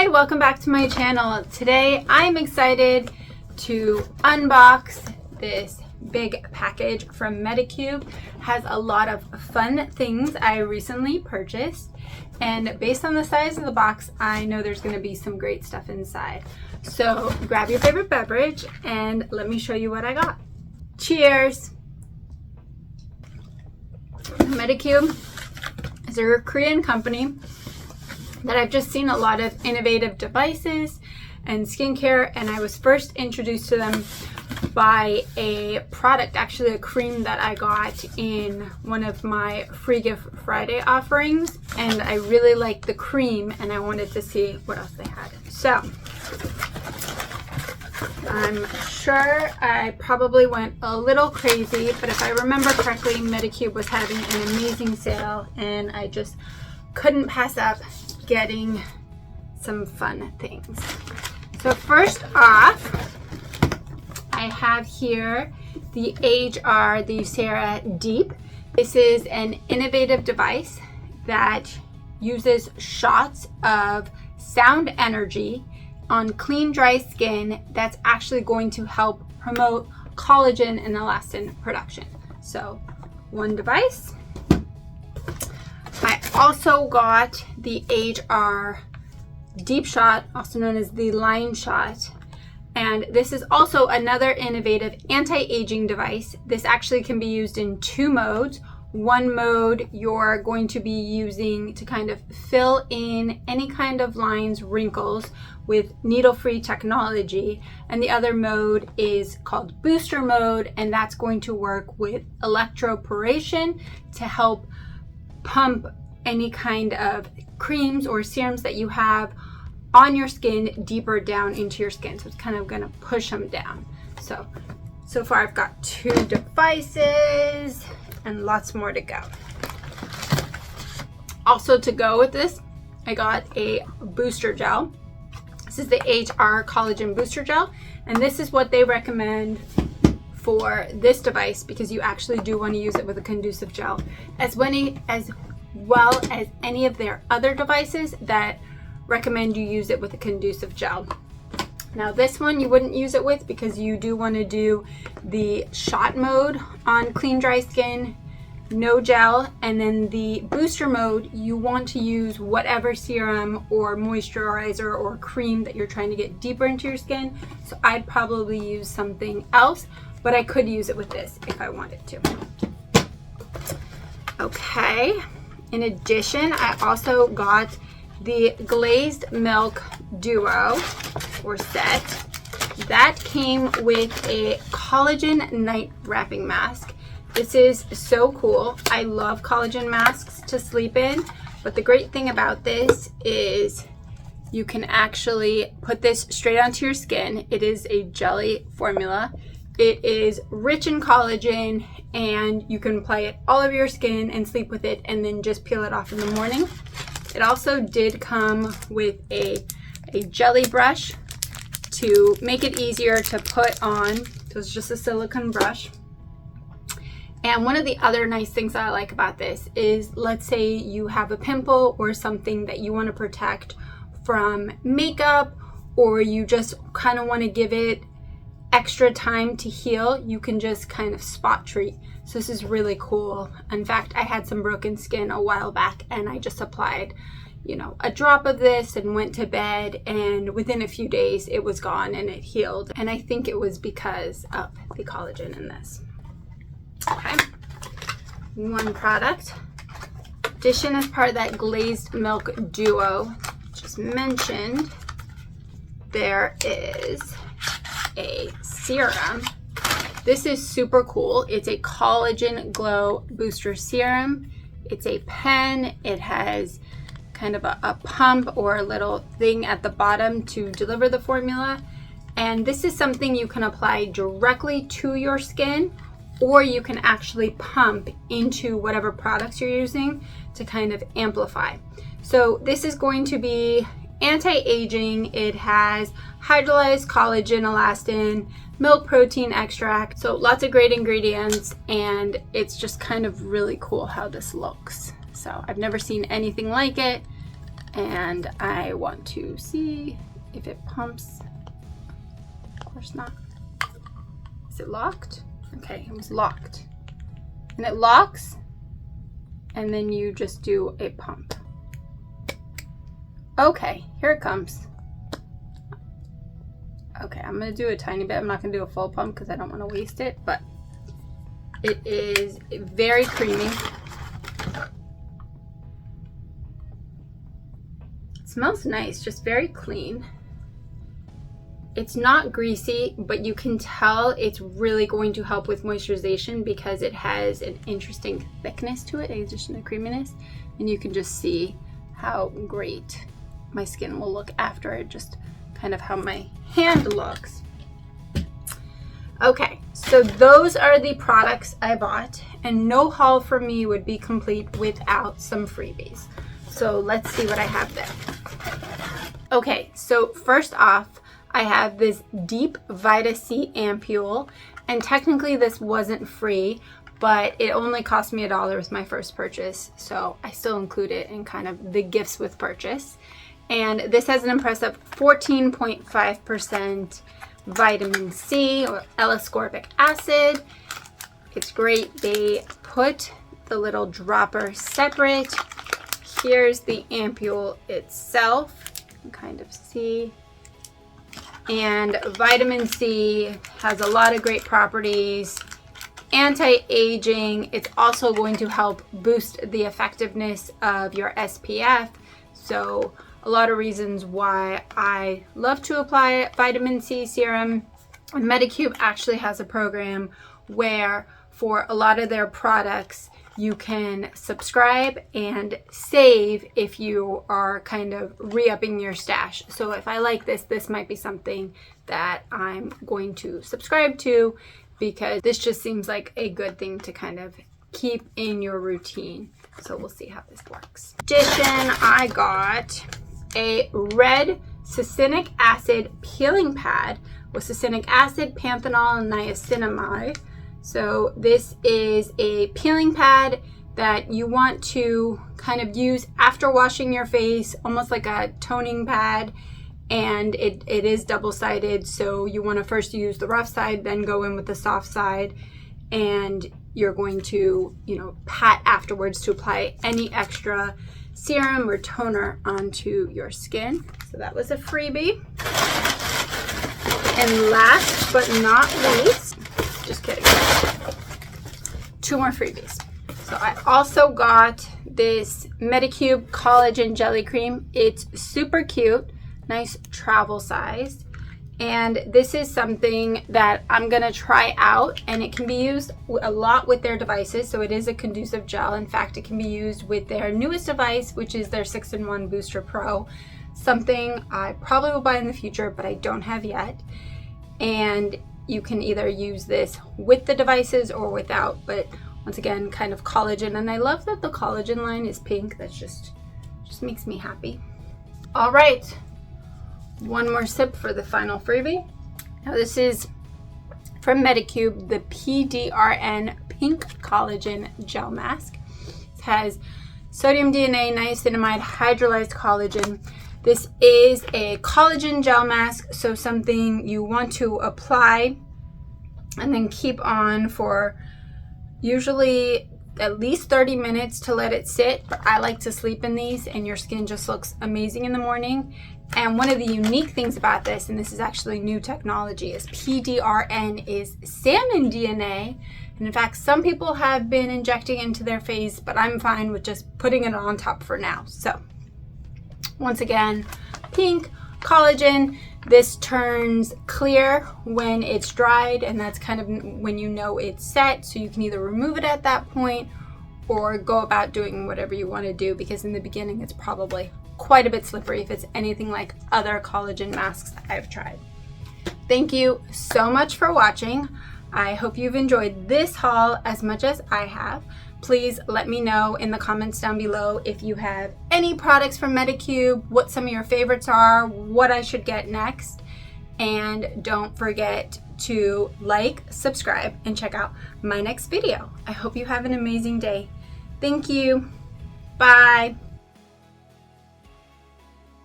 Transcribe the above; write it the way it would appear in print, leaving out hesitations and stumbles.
Hi, welcome back to my channel. Today I'm excited to unbox this big package from Medicube. Has a lot of fun things I recently purchased, and based on the size of the box I know there's going to be some great stuff inside. So grab your favorite beverage and let me show you what I got. Cheers! Medicube is a Korean company that I've just seen a lot of innovative devices and skincare, and I was first introduced to them by a product, actually a cream that I got in one of my free gift Friday offerings, and I really liked the cream and I wanted to see what else they had. So I'm sure I probably went a little crazy, but if I remember correctly, Medicube was having an amazing sale and I just couldn't pass up getting some fun things. So first off, I have here the HR, the Ucera Deep. This is an innovative device that uses shots of sound energy on clean, dry skin that's actually going to help promote collagen and elastin production. So one device. I also got the HR Deep Shot, also known as the Line Shot, and this is also another innovative anti-aging device. This actually can be used in two modes. One mode you're going to be using to kind of fill in any kind of lines, wrinkles with needle-free technology, and the other mode is called booster mode, and that's going to work with electroporation to help pump any kind of creams or serums that you have on your skin deeper down into your skin. So it's kind of going to push them down. So far I've got two devices and lots more to go. Also to go with this, I got a booster gel. This is the HR Collagen Booster Gel, and this is what they recommend for this device because you actually do want to use it with a conducive gel, as well as any of their other devices that recommend you use it with a conducive gel. Now this one you wouldn't use it with because you do want to do the shot mode on clean, dry skin, no gel, and then the booster mode you want to use whatever serum or moisturizer or cream that you're trying to get deeper into your skin. So I'd probably use something else, but I could use it with this if I wanted to. Okay, in addition, I also got the Glazed Milk Duo or set. That came with a collagen night wrapping mask. This is so cool. I love collagen masks to sleep in, but the great thing about this is you can actually put this straight onto your skin. It is a jelly formula. It is rich in collagen, and you can apply it all over your skin and sleep with it and then just peel it off in the morning. It also did come with a jelly brush to make it easier to put on. So it's just a silicone brush. And one of the other nice things that I like about this is, let's say you have a pimple or something that you want to protect from makeup, or you just kind of want to give it extra time to heal, you can just kind of spot treat. So this is really cool. In fact, I had some broken skin a while back and I just applied, a drop of this and went to bed, and within a few days it was gone and it healed. And I think it was because of the collagen in this. Okay, one product. Addition as part of that Glazed Milk Duo just mentioned, there is a serum. This is super cool. It's a collagen glow booster serum. It's a pen. It has kind of a pump or a little thing at the bottom to deliver the formula. And this is something you can apply directly to your skin, or you can actually pump into whatever products you're using to kind of amplify. So this is going to be anti-aging. It has hydrolyzed collagen, elastin, milk protein extract, so lots of great ingredients, and it's just kind of really cool how this looks. So I've never seen anything like it. and I want to see if it pumps. Of course not. Is it locked? Okay, it was locked. And it locks, and then you just do a pump. Okay, here it comes. Okay, I'm gonna do a tiny bit. I'm not gonna do a full pump because I don't want to waste it, but it is very creamy. It smells nice, just very clean. It's not greasy, but you can tell it's really going to help with moisturization because it has an interesting thickness to it in addition to creaminess. And you can just see how great my skin will look after it, just kind of how my hand looks. Okay, so those are the products I bought, and no haul for me would be complete without some freebies. So let's see what I have there. Okay, so first off, I have this Deep Vita C Ampoule, and technically this wasn't free, but it only cost me $1 with my first purchase, so I still include it in kind of the gifts with purchase. And this has an impressive 14.5% vitamin C or L-ascorbic acid. It's great. They put the little dropper separate. Here's the ampoule itself. You can kind of see. And vitamin C has a lot of great properties. Anti-aging. It's also going to help boost the effectiveness of your SPF. So a lot of reasons why I love to apply vitamin C serum. And Medicube actually has a program where for a lot of their products you can subscribe and save if you are kind of re-upping your stash. So if I like this, this might be something that I'm going to subscribe to because this just seems like a good thing to kind of keep in your routine. So we'll see how this works. In addition, I got a red succinic acid peeling pad with succinic acid, panthenol, and niacinamide. So this is a peeling pad that you want to kind of use after washing your face, almost like a toning pad, and it is double-sided, so you want to first use the rough side, then go in with the soft side, and you're going to, pat afterwards to apply any extra serum or toner onto your skin. So that was a freebie. And last but not least, just kidding, 2 more freebies. So I also got this Medicube collagen jelly cream. It's super cute, nice travel size. And this is something that I'm gonna try out, and it can be used a lot with their devices. So it is a conducive gel. In fact, it can be used with their newest device, which is their 6-in-1 Booster Pro. Something I probably will buy in the future, but I don't have yet. And you can either use this with the devices or without, but once again, kind of collagen. And I love that the collagen line is pink. That's just makes me happy. All right, one more sip for the final freebie. Now this is from Medicube, the PDRN Pink Collagen Gel Mask. It has sodium DNA, niacinamide, hydrolyzed collagen. This is a collagen gel mask, so something you want to apply and then keep on for usually at least 30 minutes to let it sit, but I like to sleep in these and your skin just looks amazing in the morning. And one of the unique things about this, and this is actually new technology, is PDRN is salmon DNA. And in fact, some people have been injecting into their face, but I'm fine with just putting it on top for now. So once again, pink collagen. This turns clear when it's dried, and that's kind of when you know it's set. So you can either remove it at that point or go about doing whatever you want to do, because in the beginning it's probably quite a bit slippery if it's anything like other collagen masks I've tried. Thank you so much for watching. I hope you've enjoyed this haul as much as I have. Please let me know in the comments down below if you have any products from Medicube, what some of your favorites are, what I should get next. And don't forget to like, subscribe, and check out my next video. I hope you have an amazing day. Thank you. Bye.